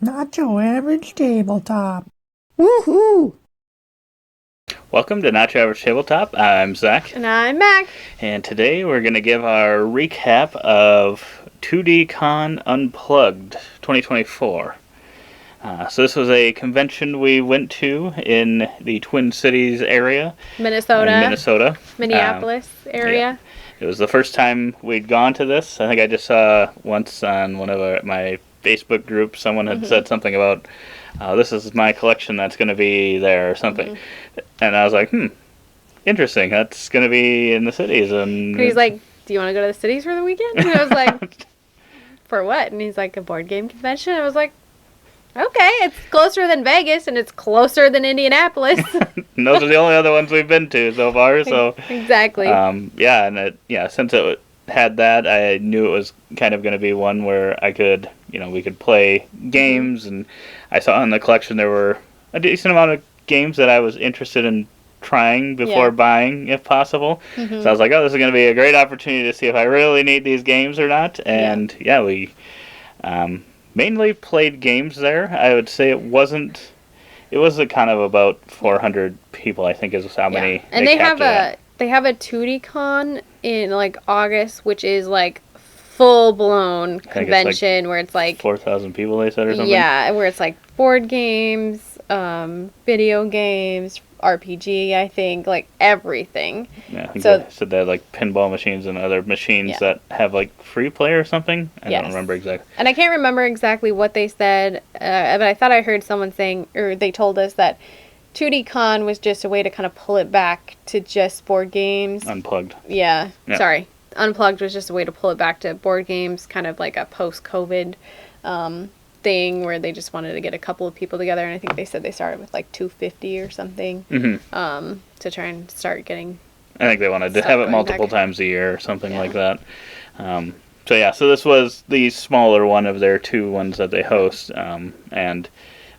Not your average tabletop. Woohoo! Welcome to Not Your Average Tabletop. I'm Zach. And I'm Mac. And today we're going to give our recap of 2D Con Unplugged 2024. So this was a convention we went to in the Twin Cities area. Minnesota. Minneapolis area. Yeah. It was the first time we'd gone to this. I think I just saw once on one of my Facebook groups, someone had said something about, this is my collection that's going to be there or something. And I was like, interesting. That's going to be in the cities. And he's like, do you want to go to the cities for the weekend? And I was like, for what? And he's like, a board game convention? I was like, okay, it's closer than Vegas and it's closer than Indianapolis. And those are the only other ones we've been to so far. So exactly. Since it had that, I knew it was kind of going to be one where I could, we could play games, and I saw in the collection there were a decent amount of games that I was interested in trying before buying, if possible. So I was like, this is going to be a great opportunity to see if I really need these games or not. And we mainly played games there. I would say it was a kind of about 400 people, I think, is how many. And they have a 2D con in like August, which is like full blown convention where it's like 4,000 people, they said, or something. Yeah, where it's like board games, video games, RPG, I think, like everything. Yeah, I think they said they had like pinball machines and other machines that have like free play or something. I don't remember exactly. And I can't remember exactly what they said, but I thought I heard someone saying, or they told us that 2D Con was just a way to kind of pull it back to just board games. Unplugged. Yeah. Sorry. Unplugged was just a way to pull it back to board games, kind of like a post-COVID thing where they just wanted to get a couple of people together. And I think they said they started with like 250 or something to try and start getting. I think they wanted to have it multiple times a year or something like that. So this was the smaller one of their two ones that they host. And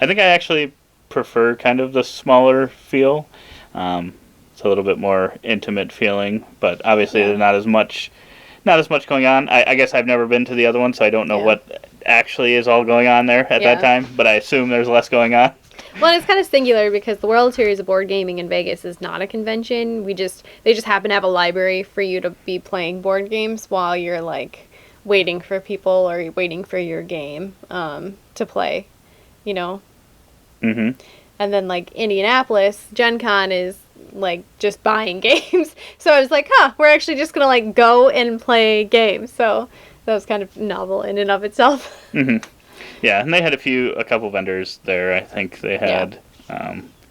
I think I actually prefer kind of the smaller feel. It's a little bit more intimate feeling, but obviously there's not as much going on. I guess I've never been to the other one, so I don't know what actually is all going on there at that time, but I assume there's less going on. Well, it's kind of singular because the World Series of Board Gaming in Vegas is not a convention. They just happen to have a library for you to be playing board games while you're like waiting for people or waiting for your game to play, And then like Indianapolis, Gen Con is like just buying games. So I was like, we're actually just gonna like go and play games. So that was kind of novel in and of itself. Yeah, and they had a couple vendors there. I think they had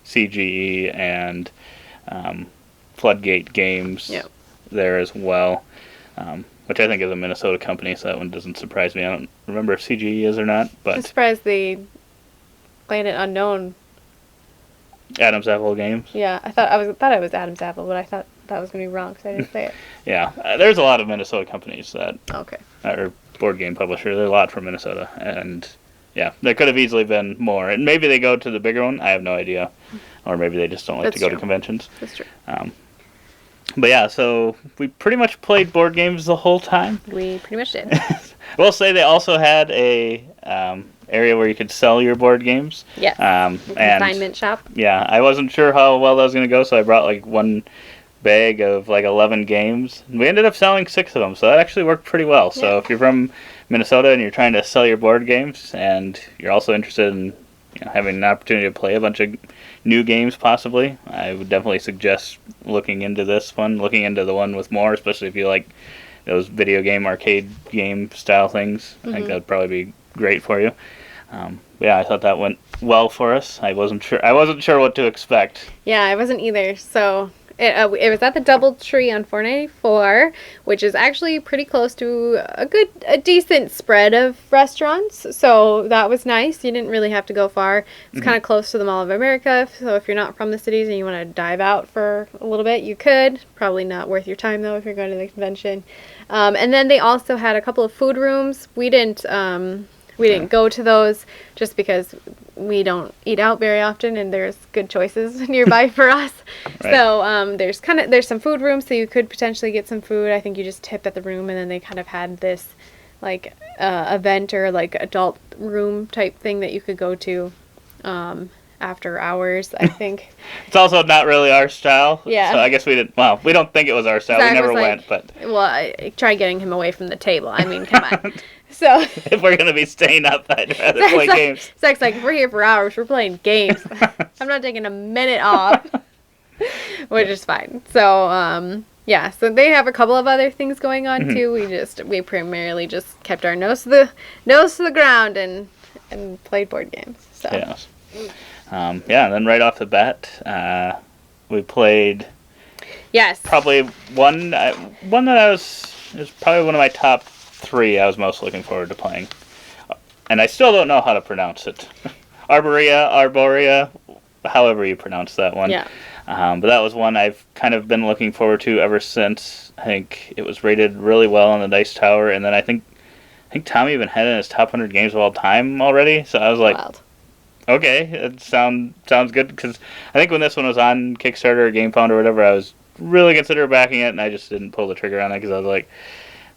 CGE and Floodgate Games there as well, which I think is a Minnesota company, so that one doesn't surprise me. I don't remember if CGE is or not, but I'm surprised the Planet Unknown Adam's Apple Games. Yeah, I thought it was Adam's Apple, but I thought that was going to be wrong because I didn't say it. Yeah, there's a lot of Minnesota companies that are board game publishers. There's a lot from Minnesota, and there could have easily been more. And maybe they go to the bigger one. I have no idea, or maybe they just don't like to go to conventions. That's true. So we pretty much played board games the whole time. We pretty much did. We'll say they also had a area where you could sell your board games. Yes. Consignment shop. Yeah, I wasn't sure how well that was going to go, so I brought like one bag of like 11 games. We ended up selling 6 of them, so that actually worked pretty well. So if you're from Minnesota and you're trying to sell your board games, and you're also interested in having an opportunity to play a bunch of new games possibly, I would definitely suggest looking into this one, looking into the one with more, especially if you like those video game, arcade game style things. I think that would probably be great for you. I thought that went well for us. I wasn't sure what to expect. Yeah, I wasn't either. So it was at the DoubleTree on 494, which is actually pretty close to a decent spread of restaurants. So that was nice. You didn't really have to go far. It's kind of close to the Mall of America. So if you're not from the cities and you want to dive out for a little bit, you could. Probably not worth your time though if you're going to the convention. And then they also had a couple of food rooms. We didn't go to those just because we don't eat out very often and there's good choices nearby for us. Right. So there's some food rooms, so you could potentially get some food. I think you just tip at the room, and then they kind of had this event or like adult room type thing that you could go to after hours, I think. It's also not really our style. Yeah. So I guess we didn't. Well, we don't think it was our style. Zach We never was like, went, but Well, I tried getting him away from the table. I mean, come on. So if we're gonna be staying up, I'd rather play games. Zach's like, we're here for hours. We're playing games. I'm not taking a minute off, which is fine. So, yeah. So they have a couple of other things going on too. We primarily just kept our nose to the ground and played board games. So. Yes. And then right off the bat, we played. Yes. Probably one that is probably one of my top 3 I was most looking forward to playing. And I still don't know how to pronounce it. Arborea, however you pronounce that one. Yeah. But that was one I've kind of been looking forward to ever since. I think it was rated really well on the Dice Tower, and then I think Tommy even had it in his top 100 games of all time already. So I was like, Wild. Okay, it sounds good, because I think when this one was on Kickstarter or GameFound or whatever, I was really considering backing it, and I just didn't pull the trigger on it because I was like,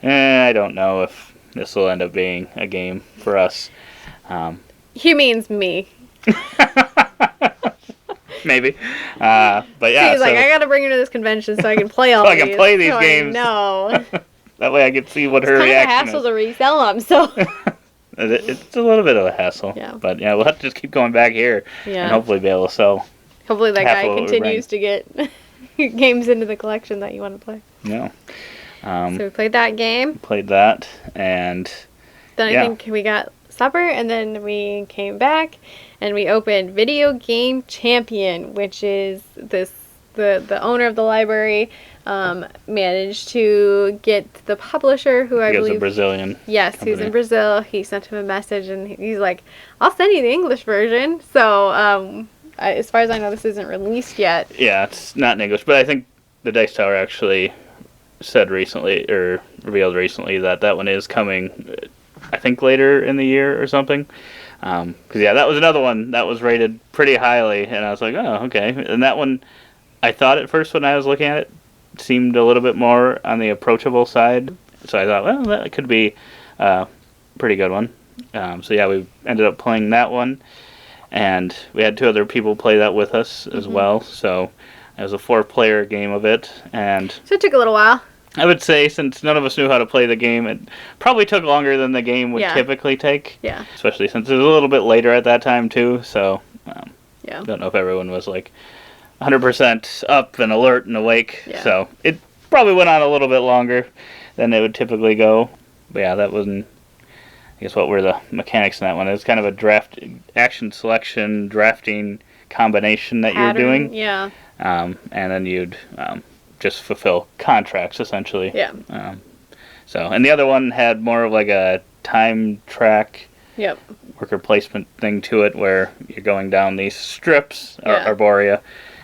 I don't know if this will end up being a game for us. He means me. Maybe. But yeah. He's like, I gotta bring her to this convention so I can play all so I these. can play these games. No. That way I can see what her It's kind of a reaction hassle is. to resell them, so. It's a little bit of a hassle. Yeah. But yeah, we'll have to just keep going back here Yeah. and hopefully be able to sell. Hopefully that half guy of what we continues to get games into the collection that you want to play. Yeah. So we played that game. Played that, and Then yeah. I think we got supper, and then we came back, and we opened Video Game Champion, which is the owner of the library managed to get the publisher, who I he was believe a Brazilian. Yes, company. he's in Brazil. He sent him a message, and he's like, "I'll send you the English version." So, as far as I know, this isn't released yet. Yeah, it's not in English, but I think the Dice Tower actually said recently, or revealed recently, that one is coming, I think later in the year or something. Because yeah, that was another one that was rated pretty highly, and I was like, oh, okay. And that one, I thought at first when I was looking at it, seemed a little bit more on the approachable side. So I thought, well, that could be a pretty good one. So yeah, we ended up playing that one, and we had 2 other people play that with us as well. So it was a 4-player game of it, and So it took a little while. I would say, since none of us knew how to play the game, it probably took longer than the game would Yeah. typically take. Yeah. Especially since it was a little bit later at that time, too. So, Yeah. I don't know if everyone was, 100% up and alert and awake. Yeah. So, it probably went on a little bit longer than it would typically go. But yeah, that wasn't... I guess what were the mechanics in that one? It was kind of a action selection, drafting combination that you were doing. Yeah. And then you'd... just fulfill contracts, essentially. Yeah. And the other one had more of a time track Yep. worker placement thing to it, where you're going down these strips, Yeah. Arborea,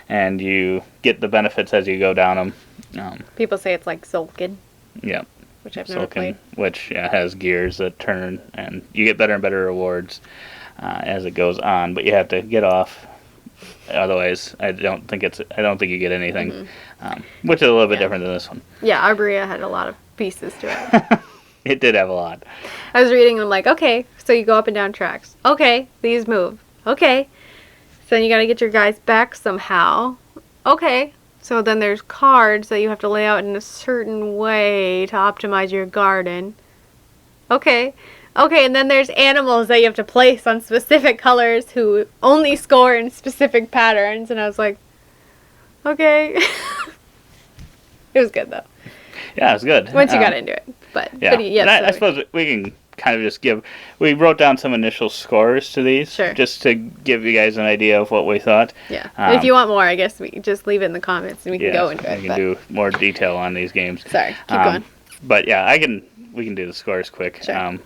and you get the benefits as you go down them. People say it's like Zolkin, Yeah. which I've never played. Which has gears that turn, and you get better and better rewards as it goes on, but you have to get off. Otherwise, I don't think you get anything, which is a little bit different than this one. Yeah, Arborea had a lot of pieces to it. It did have a lot. I was reading and I'm like, okay, so you go up and down tracks. Okay, these move. Okay. So then you gotta get your guys back somehow. Okay. So then there's cards that you have to lay out in a certain way to optimize your garden. Okay. Okay, and then there's animals that you have to place on specific colors who only score in specific patterns. And I was like, okay. It was good, though. Yeah, it was good. Once you got into it. But yes, and I suppose we can kind of just we wrote down some initial scores to these. Sure. Just to give you guys an idea of what we thought. Yeah. If you want more, I guess we can just leave it in the comments and we can go into it. We can do more detail on these games. Sorry, keep going. But yeah, we can do the scores quick. Sure.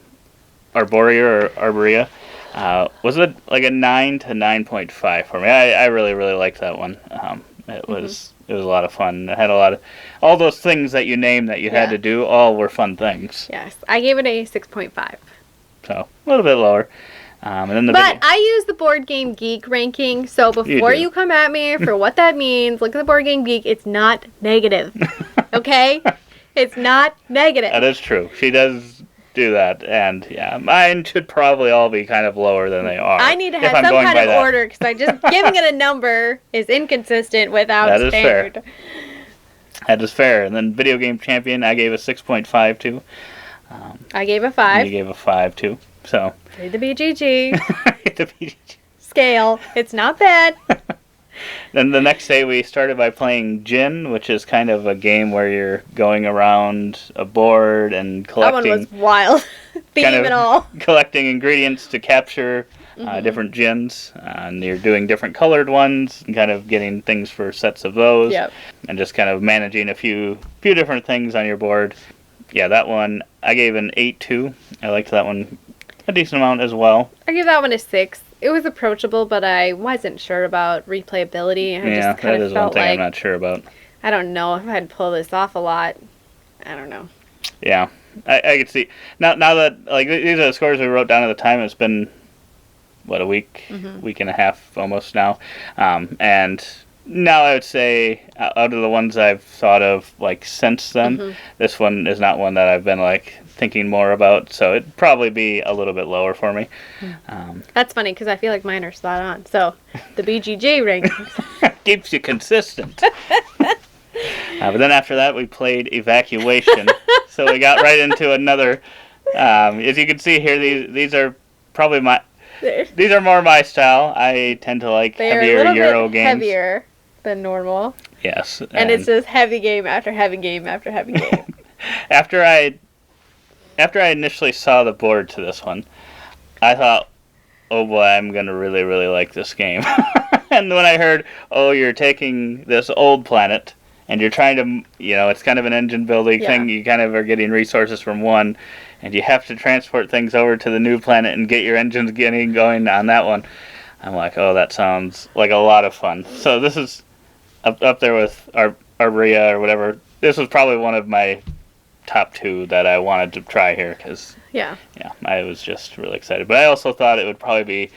Arborea, was it a 9 to 9.5 for me? I really, really liked that one. It was a lot of fun. It had all those things that you named that you had to do, all were fun things. Yes, I gave it a 6.5. So, a little bit lower. And then But I use the Board Game Geek ranking, so before you come at me for what that means, look at the Board Game Geek. It's not negative. Okay? It's not negative. That is true. She does do that. And yeah, mine should probably all be kind of lower than they are. I need to if have I'm some going kind by of that. order because I just giving it a number is inconsistent without That is fair. standard. That is fair. And then Video Game Champion, I gave a 6.5 to. I gave a You 5. gave a 5 to. So. The BGG The BGG. scale. It's not bad. Then the next day we started by playing Djinn, which is kind of a game where you're going around a board and That collecting. one was wild. Theme kind of and all. collecting ingredients to capture different Djinns, and you're doing different colored ones and kind of getting things for sets of those. Yep. And just kind of managing a few different things on your board. Yeah, that one I gave an 8-2. I liked that one a decent amount as well. I give that one a 6. It was approachable, but I wasn't sure about replayability. I Yeah, just kind that of is one felt thing like I'm not sure about. I don't know if I'd pull this off a lot. I don't know. Yeah, I could see now that like these are the scores we wrote down at the time. It's been a week, week and a half almost now, and now I would say out of the ones I've thought of like since then, this one is not one that I've been like thinking more about. So it'd probably be a little bit lower for me. That's funny because I feel like mine are spot on. So the BGG ring. Keeps you consistent. But then after that, we played Evacuation. So we got right into another. As you can see here, these are probably these are more my style. I tend to like They're heavier a little Euro bit games. heavier than normal. Yes, And it's just heavy game after heavy game after heavy game. after I initially saw the board to this one, I thought, oh boy, I'm gonna really really like this game. And when I heard, oh, you're taking this old planet and you're trying to, it's kind of an engine building thing. You kind of are getting resources from one, and you have to transport things over to the new planet and get your engines going on that one. I'm like, oh, that sounds like a lot of fun. So this is up there with Arborea or whatever. This was probably one of my top 2 that I wanted to try here because, I was just really excited. But I also thought it would probably be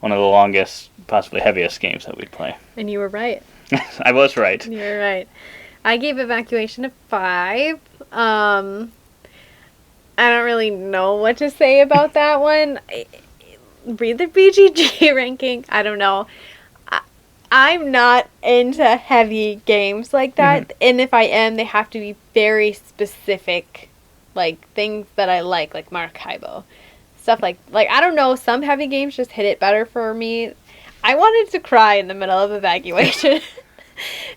one of the longest, possibly heaviest games that we'd play. And you were right. I was right. You were right. I gave Evacuation a 5. I don't really know what to say about that one. Read the BGG ranking. I don't know. I'm not into heavy games like that. And if I am, they have to be very specific, like things that I like Maracaibo. Stuff like I don't know, some heavy games just hit it better for me. I wanted to cry in the middle of Evacuation.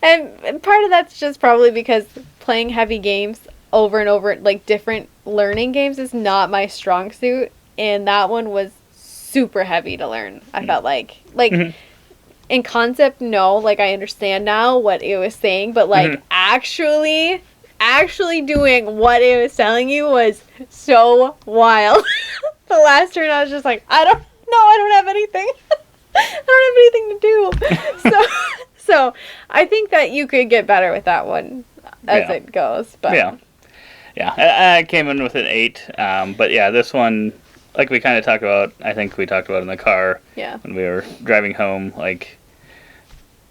And part of that's just probably because playing heavy games over and over, like different learning games, is not my strong suit. And that one was super heavy to learn. I felt like in concept, no, like I understand now what it was saying, but like actually doing what it was telling you was so wild. The last turn I was just like, I don't have anything. I don't have anything to do. So I think that you could get better with that one as it goes. But yeah, I came in with an 8. But yeah, this one, like we kind of talked about, I think we talked about in the car when we were driving home, like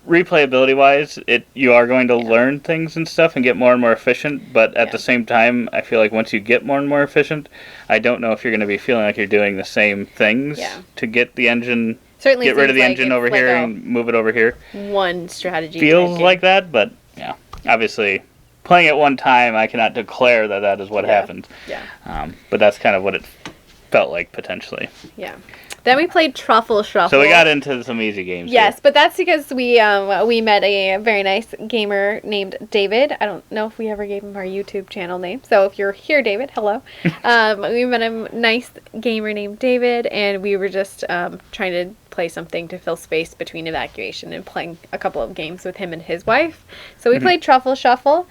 replayability wise, you are going to learn things and stuff and get more and more efficient, but at the same time, I feel like once you get more and more efficient, I don't know if you're going to be feeling like you're doing the same things to get the engine. Certainly get rid of the like engine over here and move it over here. One strategy feels like that, but yeah, obviously playing it one time, I cannot declare that is what happened. But that's kind of what it felt like potentially. Yeah. Then we played Truffle Shuffle. So we got into some easy games. Yes, but that's because we met a very nice gamer named David. I don't know if we ever gave him our YouTube channel name. So if you're here, David, hello. We met a nice gamer named David, and we were just trying to play something to fill space between Evacuation and playing a couple of games with him and his wife. So we played Truffle Shuffle,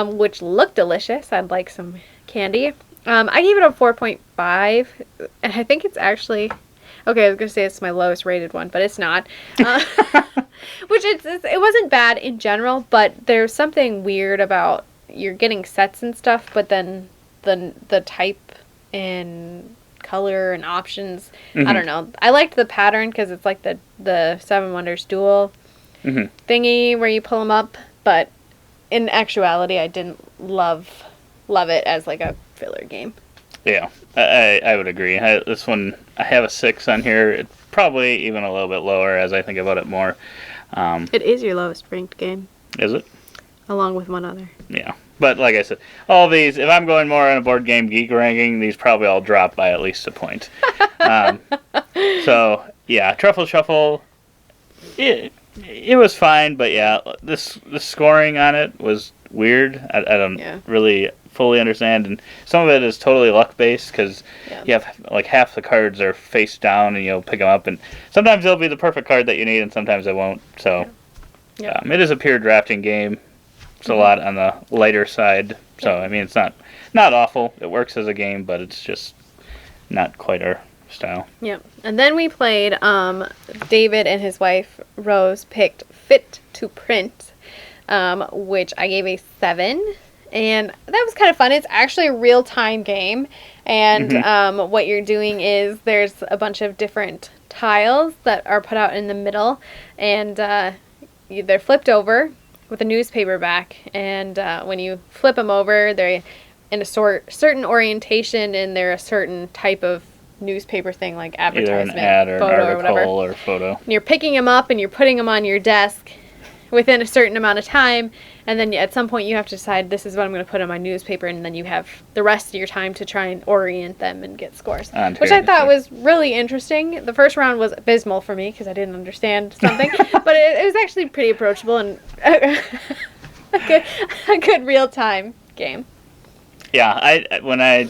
which looked delicious. I'd like some candy. I gave it a 4.5, and I think it's actually... Okay, I was going to say it's my lowest rated one, but it's not. Which it wasn't bad in general, but there's something weird about you're getting sets and stuff, but then the type and color and options, I don't know. I liked the pattern because it's like the Seven Wonders Duel thingy where you pull them up, but in actuality, I didn't love it as like a filler game. Yeah, I would agree. This one, I have a 6 on here. It's probably even a little bit lower as I think about it more. It is your lowest ranked game, Is it? along with one other. Yeah. But like I said, all these, if I'm going more on a board game geek ranking, these probably all drop by at least a point. So, yeah, Truffle Shuffle, it was fine, but yeah, the scoring on it was weird. I don't really fully understand, and some of it is totally luck based because you have like half the cards are face down, and you'll pick them up, and sometimes they'll be the perfect card that you need, and sometimes they won't. So it is a pure drafting game. It's a lot on the lighter side. So I mean, it's not awful. It works as a game, but it's just not quite our style. Yep. And then we played. David and his wife Rose picked Fit to Print, which I gave a 7. And that was kind of fun. It's actually a real-time game. And what you're doing is there's a bunch of different tiles that are put out in the middle. And they're flipped over with a newspaper back. And when you flip them over, they're in a certain orientation and they're a certain type of newspaper thing, like advertisement, either an ad or photo, an article or whatever. Or photo. And you're picking them up and you're putting them on your desk within a certain amount of time, and then at some point you have to decide, this is what I'm going to put on my newspaper, and then you have the rest of your time to try and orient them and get scores, which I thought was really interesting. The first round was abysmal for me because I didn't understand something, but it was actually pretty approachable and a good real-time game. Yeah, I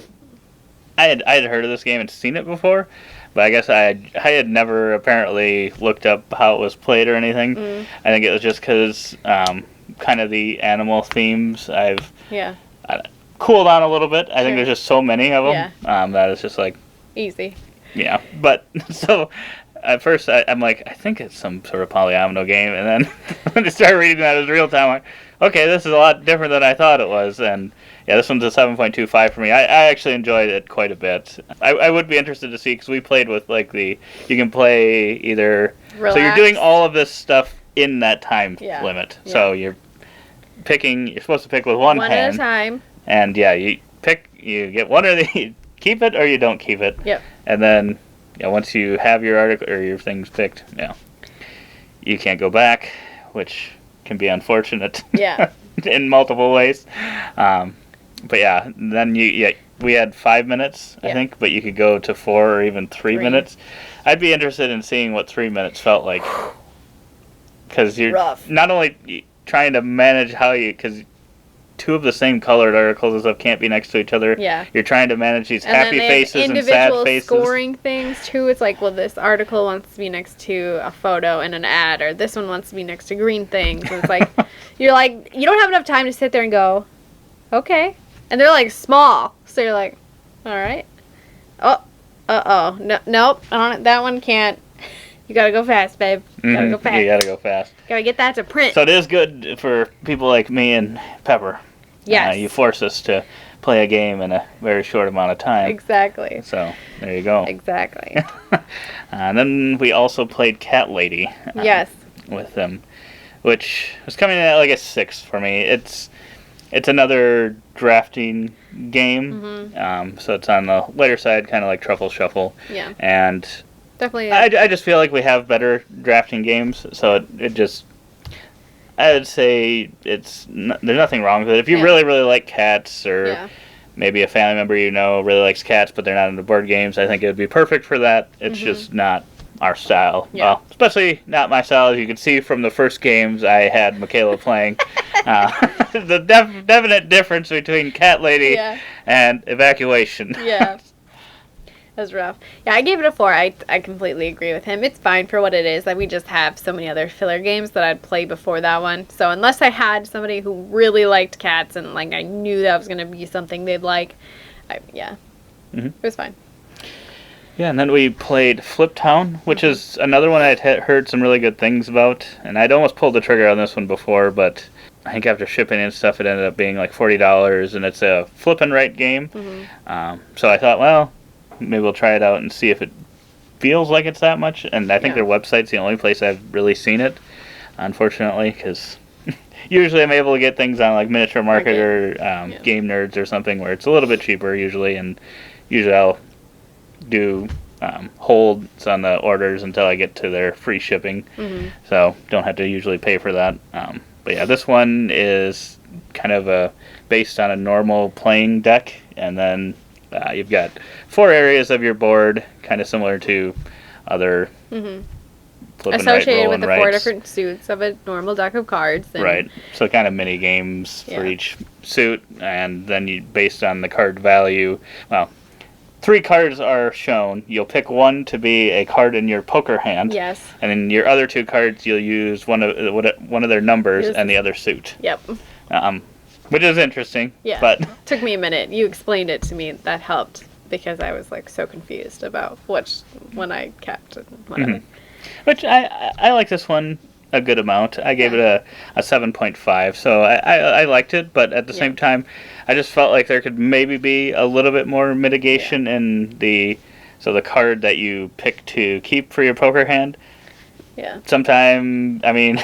had heard of this game and seen it before, but I guess I had never apparently looked up how it was played or anything. I think it was just because kind of the animal themes I've cooled on a little bit. I think there's just so many of them that it's just like easy. Yeah, but so at first I'm like, I think it's some sort of polyomino game, and then when I started reading that it was real time, I'm like, okay, this is a lot different than I thought it was, and yeah, this one's a 7.25 for me. I actually enjoyed it quite a bit. I would be interested to see, because we played with like you can play either, so you're doing all of this stuff in that time limit. So you're supposed to pick with one hand. At a time. And yeah, you get one or you keep it or you don't keep it. Yep. And then once you have your article or your things picked, you can't go back, which can be unfortunate. Yeah. In multiple ways. But yeah, then we had 5 minutes, I think, but you could go to 4 or even 3 minutes. I'd be interested in seeing what 3 minutes felt like, because you're not only trying to manage because 2 of the same colored articles and stuff can't be next to each other. Yeah. You're trying to manage these and happy faces and sad faces. Individual scoring things too. It's like, well, this article wants to be next to a photo and an ad, or this one wants to be next to green things. So it's like, you're like, you don't have enough time to sit there and go, okay. And they're like small, so you're like, all right. Oh, nope. That one can't. You gotta go fast, babe. Gotta go fast. You gotta go fast. Gotta get that to print. So it is good for people like me and Pepper. Yes. You force us to play a game in a very short amount of time. Exactly. So there you go. Exactly. And then we also played Cat Lady. Yes. With them, which was coming in at like a 6 for me. It's another drafting game. So it's on the lighter side, kind of like Truffle Shuffle. Yeah. And definitely. I just feel like we have better drafting games, so it just, I would say there's nothing wrong with it. If you really, really like cats, or maybe a family member really likes cats, but they're not into board games, I think it would be perfect for that. It's just not our style. Yeah. Well, especially not my style. As you can see from the first games I had MaKayla playing. The definite difference between Cat Lady and Evacuation. Yeah. That was rough. Yeah, I gave it a 4. I completely agree with him. It's fine for what it is. Like, we just have so many other filler games that I'd play before that one. So unless I had somebody who really liked cats and like I knew that was going to be something they'd like, it was fine. Yeah, and then we played FlipTown, which is another one I'd heard some really good things about. And I'd almost pulled the trigger on this one before, but I think after shipping and stuff, it ended up being like $40, and it's a flip and write game. So I thought, well, maybe we'll try it out and see if it feels like it's that much. And I think their website's the only place I've really seen it, unfortunately, because usually I'm able to get things on like Miniature Market or Game Nerds or something where it's a little bit cheaper usually, and usually I'll do holds on the orders until I get to their free shipping. So don't have to usually pay for that. But yeah, this one is kind of based on a normal playing deck, and then you've got 4 areas of your board, kind of similar to other flip and right, Associated roll with and the rights. 4 different suits of a normal deck of cards. And Right. So kind of mini games for Yeah. each suit, and then you based on the card value. Well, 3 cards are shown. You'll pick one to be a card in your poker hand. Yes. And then your other 2 cards, you'll use one of their numbers Yes. and the other suit. Yep. Which is interesting. Yeah. But Took me a minute. You explained it to me. That helped because I was like so confused about which one I kept and whatever. which I like this one a good amount. I gave it a 7.5, so I liked it, but at the same time, I just felt like there could maybe be a little bit more mitigation in the card that you pick to keep for your poker hand. Yeah. Sometime, I mean,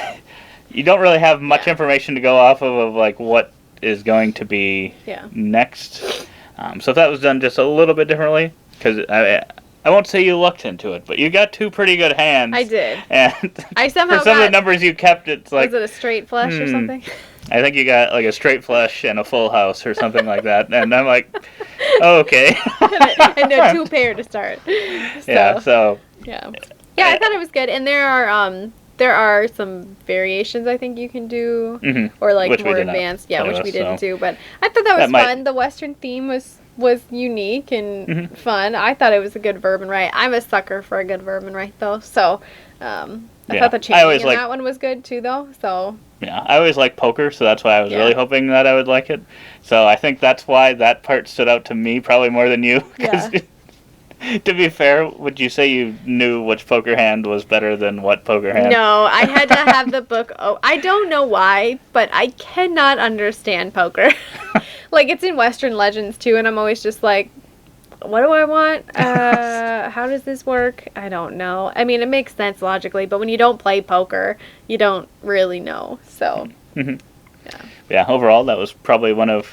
you don't really have much information to go off of like what is going to be next. So if that was done just a little bit differently, because I won't say you looked into it, but you got 2 pretty good hands. I did. And I somehow for some of the got- numbers you kept, it's like... Was it a straight flush or something? I think you got like a straight flush and a full house or something like that. And I'm like, oh, okay. And a 2 pair to start. Yeah, so... Yeah. Yeah, I thought it was good. And there are some variations I think you can do, or like Which we more did not advanced. Yeah, play which with, we didn't so. do. But I thought that was That might- fun. The Western theme was unique and fun. I thought it was a good verb and right. I'm a sucker for a good verb and right though. So I thought the changing in that one was good too though. So yeah, I always like poker, so that's why I was Yeah. really hoping that I would like it. So I think that's why that part stood out to me probably more than you. 'Cause to be fair, would you say you knew which poker hand was better than what poker hand? No, I had to have the book. Oh, I don't know why, but I cannot understand poker. Like it's in Western Legends too, and I'm always just like, what do I want? How does this work? I don't know. I mean, it makes sense logically, but when you don't play poker, you don't really know. So, Yeah, overall, that was probably one of...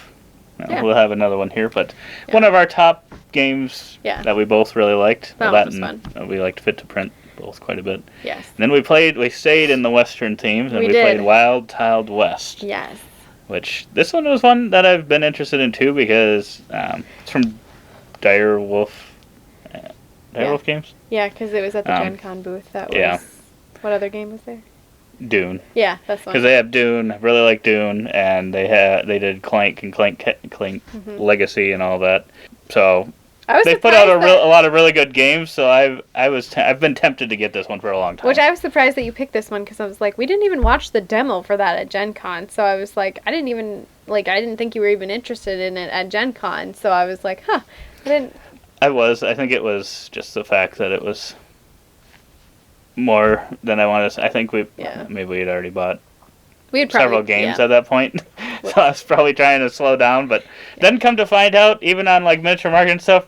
We'll have another one here, but one of our top games that we both really liked. That Well, was fun. We liked Fit to Print both quite a bit. Yes. And then we stayed in the Western themes, and We we did. played Wild Tiled West. Yes. Which, this one was one that I've been interested in too, because it's from Dire Wolf Games? Yeah, because it was at the Gen Con booth. That was. yeah. What other game was there? Dune. Yeah, that's one. Because they have Dune, I really like Dune, and they did Clank and Clank Legacy and all that. So they put out a lot of really good games. So I've been tempted to get this one for a long time. Which I was surprised that you picked this one because I was like, we didn't even watch the demo for that at Gen Con. So I was like, I didn't think you were even interested in it at Gen Con. So I was like, huh, I didn't. I think it was just the fact that it was more than I wanted to. I think maybe we had already bought several games at that point. So I was probably trying to slow down, but then come to find out, even on like miniature market and stuff,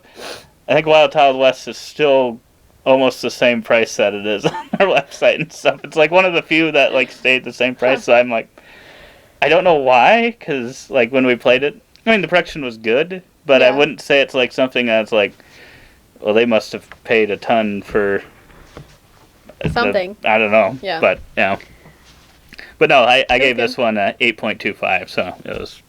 I think Wild Tiled West is still almost the same price that it is on our website and stuff. It's like one of the few that like stayed the same price. So I'm like, I don't know why, because like when we played it, I mean the production was good, but I wouldn't say it's like something that's like, well, they must have paid a ton for something. I don't know. Yeah. But but no, I gave this one a 8.25, so it was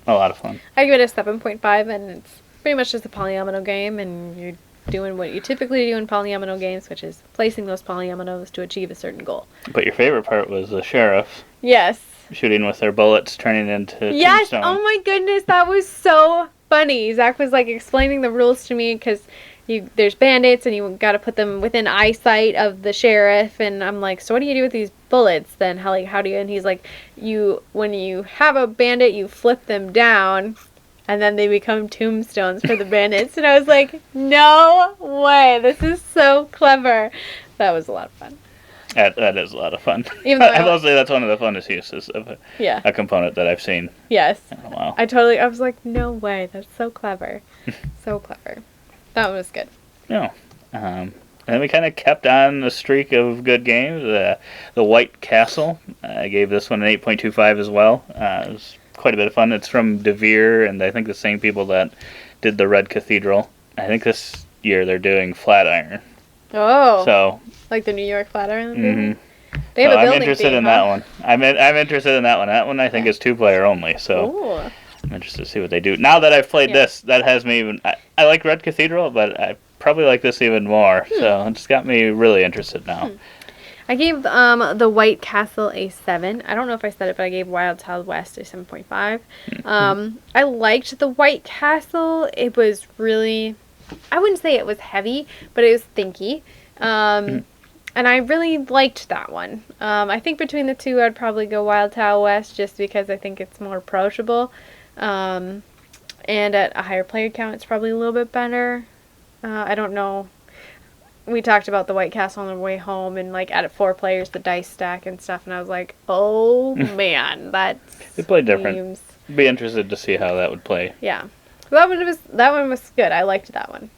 a lot of fun. I give it a 7.5, and it's pretty much just a polyomino game, and you're doing what you typically do in polyomino games, which is placing those polyominoes to achieve a certain goal. But your favorite part was the sheriff. Yes. Shooting with their bullets, turning into Yes. tombstone. Oh my goodness, that was so funny. Zach was like explaining the rules to me because there's bandits and you got to put them within eyesight of the sheriff, and I'm like, so what do you do with these bullets then? How do you? And he's like, when you have a bandit, you flip them down, and then they become tombstones for the bandits. And I was like, no way, this is so clever. That was a lot of fun. That is a lot of fun. Even though I will say that's one of the funnest uses of a component that I've seen. Yes. In a while. I was like, no way, that's so clever. So clever. That was good. Yeah. And we kind of kept on the streak of good games. The White Castle, I gave this one an 8.25 as well. It was quite a bit of fun. It's from DeVere, and I think the same people that did the Red Cathedral. I think this year they're doing Flatiron. Oh. So Like the New York Flatiron? mm-hmm. They have So a building I'm interested theme, in that one. I'm interested in that one. That one I think is 2-player only. So Ooh. I'm interested to see what they do. Now that I've played this, that has me even. I like Red Cathedral, but I probably like this even more. So it's got me really interested now. I gave the White Castle a 7. I don't know if I said it, but I gave Wild Child West a 7.5. I liked the White Castle. It was really, I wouldn't say it was heavy, but it was thinky. And I really liked that one. I think between the two, I'd probably go Wild Child West just because I think it's more approachable. And at a higher player count, it's probably a little bit better. I don't know. We talked about the White Castle on the way home, and like at 4 players, the dice stack and stuff, and I was like, oh man, that's They play different. Be interested to see how that would play. Yeah, that one was good. I liked that one.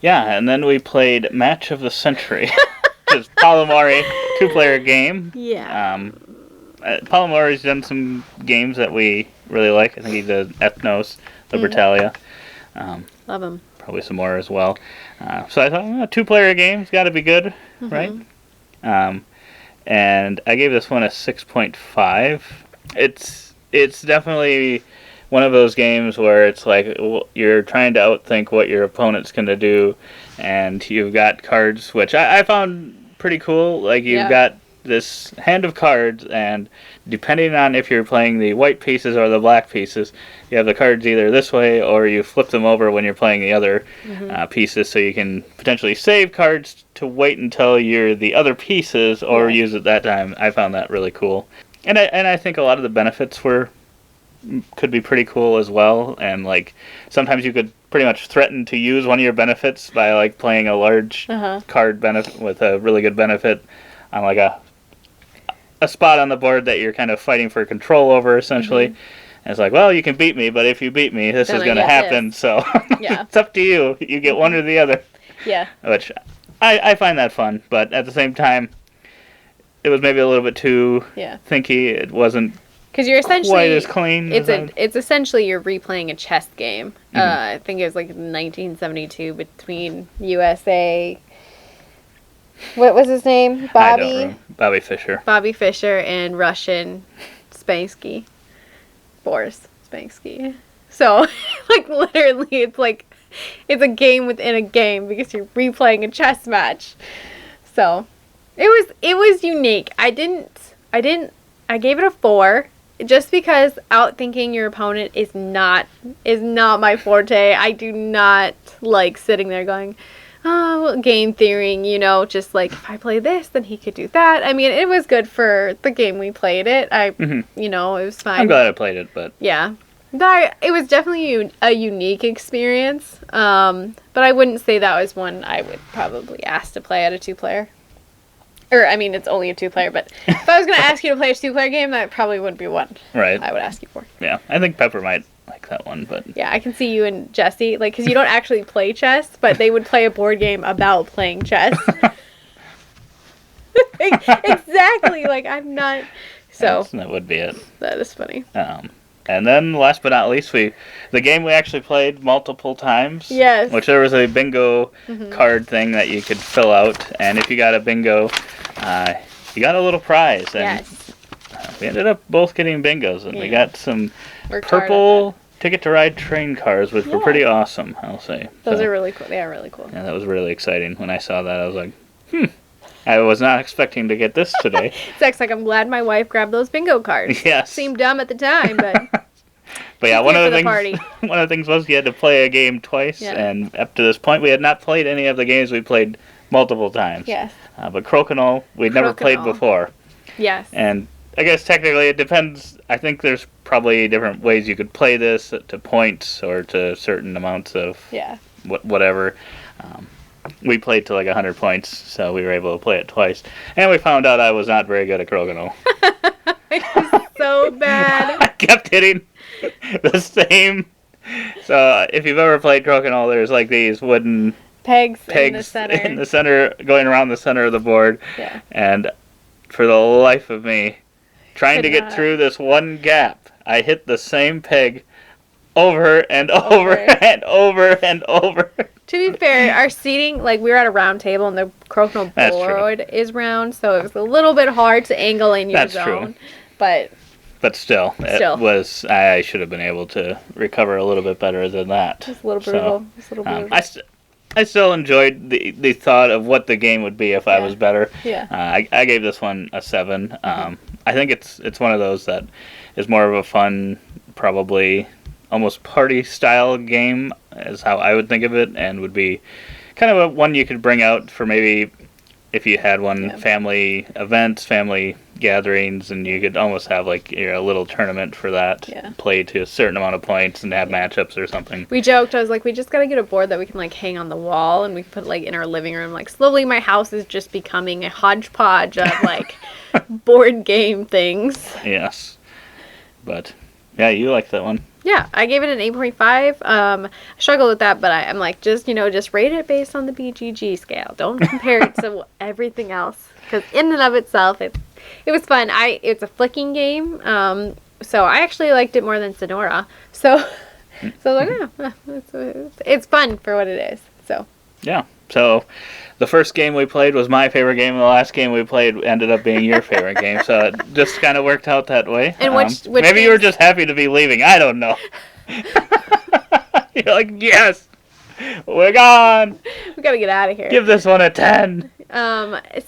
Yeah, and then we played Match of the Century, which is Palomari 2-player game. Yeah. Palomari's done some games that we really like. I think he did Ethnos, Libertalia. Love him. Probably some more as well. So I thought, 2-player game's got to be good, right? And I gave this one a 6.5. It's definitely one of those games where it's like you're trying to outthink what your opponent's going to do, and you've got cards, which I found pretty cool. Like, you've got this hand of cards, and depending on if you're playing the white pieces or the black pieces, you have the cards either this way or you flip them over when you're playing the other pieces, so you can potentially save cards to wait until you're the other pieces or use it that time. I found that really cool. And I think a lot of the benefits could be pretty cool as well, and like sometimes you could pretty much threaten to use one of your benefits by like playing a large card benefit with a really good benefit on like a spot on the board that you're kind of fighting for control over, essentially. And it's like, well, you can beat me, but if you beat me, this is going to happen, so it's up to you. You get one or the other. Yeah. Which I find that fun, but at the same time, it was maybe a little bit too thinky. It wasn't because you're essentially quite as clean. It's essentially you're replaying a chess game. I think it was like 1972 between USA. What was his name? Bobby Fischer. Bobby Fischer and Russian Spassky. Boris Spassky. So, like, literally, it's a game within a game because you're replaying a chess match. So, it was unique. I gave it a 4 just because outthinking your opponent is not my forte. I do not like sitting there going, game theorying, just like, if I play this, then he could do that. I mean, it was good for the game we played it. It was fine. I'm glad I played it, but... Yeah. It was definitely a unique experience, but I wouldn't say that was one I would probably ask to play at a 2-player. Or, I mean, it's only a 2-player, but if I was going to ask you to play a 2-player game, that probably wouldn't be one I would ask you for. Yeah, I think Pepper might like that one, but... Yeah, I can see you and Jesse, like, because you don't actually play chess, but they would play a board game about playing chess. Exactly, like, I'm not... So... That would be it. That is funny. And then, last but not least, the game we actually played multiple times. Yes. Which there was a bingo card thing that you could fill out, and if you got a bingo, you got a little prize. And we ended up both getting bingos, and we got some purple Ticket to Ride train cars, which were pretty awesome, I'll say. Those are really cool. They are really cool. Yeah, that was really exciting. When I saw that, I was like, I was not expecting to get this today. Zach's like, I'm glad my wife grabbed those bingo cards. Yes. Seemed dumb at the time, but... But yeah, one of the things was you had to play a game twice, and up to this point, we had not played any of the games we played multiple times. Yes. But Crokinole, we'd never played before. Yes. And I guess technically it depends. I think there's probably different ways you could play this, to points or to certain amounts of whatever. We played to like 100 points, so we were able to play it twice. And we found out I was not very good at Crokinole. It was so bad. I kept hitting the same. So if you've ever played Crokinole, there's like these wooden pegs in the center, going around the center of the board. Yeah. And for the life of me, trying to get through this one gap, I hit the same peg over and over and over and over. To be fair, our seating, like, we were at a round table, and the Crokinole That's board is round, so it was a little bit hard to angle in your That's zone. true. But still, it was. I should have been able to recover a little bit better than that. it's a little brutal. I still enjoyed the thought of what the game would be if I was better. Yeah. I gave this one a 7. I think it's one of those that is more of a fun, probably almost party style game, is how I would think of it, and would be kind of one you could bring out for maybe if you had family events, family gatherings, and you could almost have like a little tournament for that. Yeah. Play to a certain amount of points and have matchups or something. We joked, I was like, we just gotta get a board that we can like hang on the wall, and we can put it, like, in our living room. Like, slowly my house is just becoming a hodgepodge of like board game things. Yes. But yeah, you liked that one. Yeah, I gave it an 8.5. I struggled with that, but I'm like, just rate it based on the BGG scale. Don't compare it to everything else, because in and of itself, it was fun. It's a flicking game, so I actually liked it more than Sonora. So I was like, it's fun for what it is. So yeah. So the first game we played was my favorite game, and the last game we played ended up being your favorite game. So it just kind of worked out that way. And which maybe you were just happy to be leaving. I don't know. You're like, yes, we're gone. We gotta get out of here. Give this one a 10.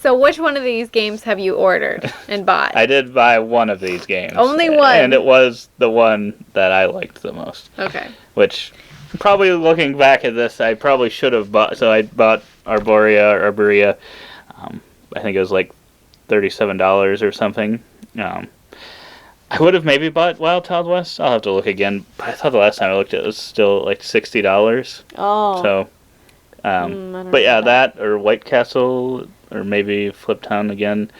So which one of these games have you ordered and bought? I did buy one of these games. Only one? And it was the one that I liked the most. Okay. Which, probably looking back at this, I probably should have bought. So I bought Arborea. I think it was like $37 or something. I would have maybe bought Wild Wild West. I'll have to look again. But I thought the last time I looked, it was still like $60. Oh. So, but yeah, that or White Castle or maybe FlipTown again.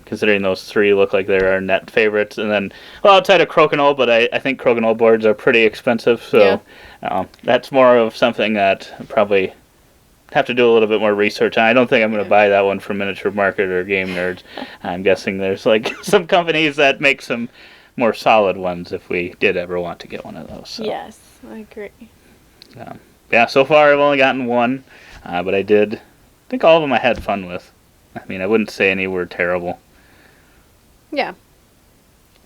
Considering those three look like they're our net favorites. And then, well, outside of Crokinole, but I think Crokinole boards are pretty expensive. So that's more of something that I probably have to do a little bit more research on. I don't think I'm going to buy that one from Miniature Market or Game Nerds. I'm guessing there's like some companies that make some more solid ones if we did ever want to get one of those. So. Yes, I agree. Yeah, so far I've only gotten one, but I think all of them I had fun with. I mean, I wouldn't say any were terrible. Yeah.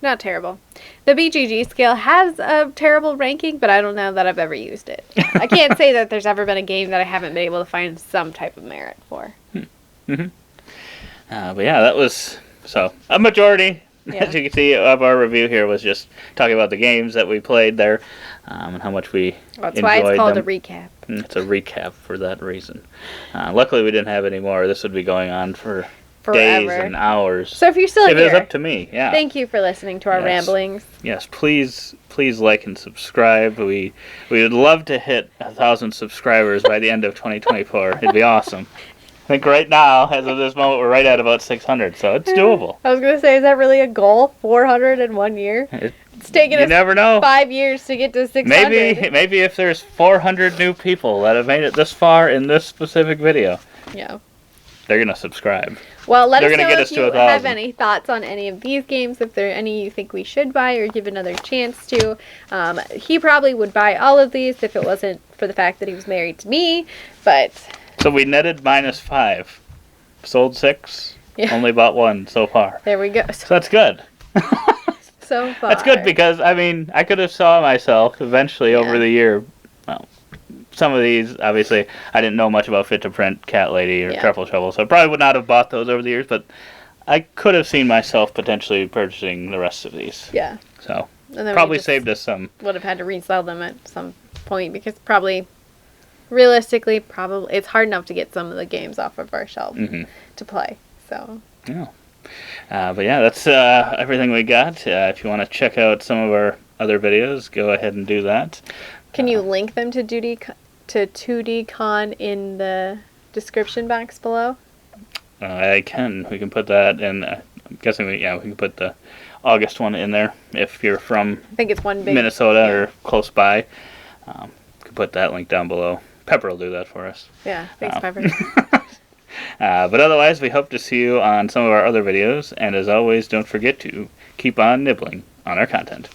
Not terrible. The BGG scale has a terrible ranking, but I don't know that I've ever used it. I can't say that there's ever been a game that I haven't been able to find some type of merit for. But yeah, that was a majority, as you can see, of our review here was just talking about the games that we played there and how much we That's enjoyed why it's called them. a recap. It's a recap for that reason. Luckily, we didn't have any more. This would be going on for days and hours. So if you're still here, if it was up to me, yeah. Thank you for listening to our ramblings. Yes, please like and subscribe. We would love to hit 1,000 subscribers by the end of 2024. It'd be awesome. I think right now, as of this moment, we're right at about 600, so it's doable. I was going to say, is that really a goal? 400 in 1 year? It's taken us never know. 5 years to get to 600. Maybe if there's 400 new people that have made it this far in this specific video, they're going to subscribe. Well, let us know get if us you to have any thoughts on any of these games, if there are any you think we should buy or give another chance to. He probably would buy all of these if it wasn't for the fact that he was married to me, but... So we netted -5. Sold 6. Yeah. Only bought 1 so far. There we go. So that's good. So far. That's good because, I mean, I could have saw myself eventually over the year. Well, some of these, obviously, I didn't know much about Fit to Print, Cat Lady, or Truffle Shuffle, so I probably would not have bought those over the years, but I could have seen myself potentially purchasing the rest of these. Yeah. So, and then probably saved us some. Would have had to resell them at some point because realistically, it's hard enough to get some of the games off of our shelf to play. So. Yeah. But yeah, that's everything we got. If you want to check out some of our other videos, go ahead and do that. Can you link them to 2DCon in the description box below? I can. We can put that in. I'm guessing we can put the August one in there if you're from I think it's one big Minnesota or close by. You can put that link down below. Pepper will do that for us. Yeah, thanks, Pepper. But otherwise, we hope to see you on some of our other videos. And as always, don't forget to keep on nibbling on our content.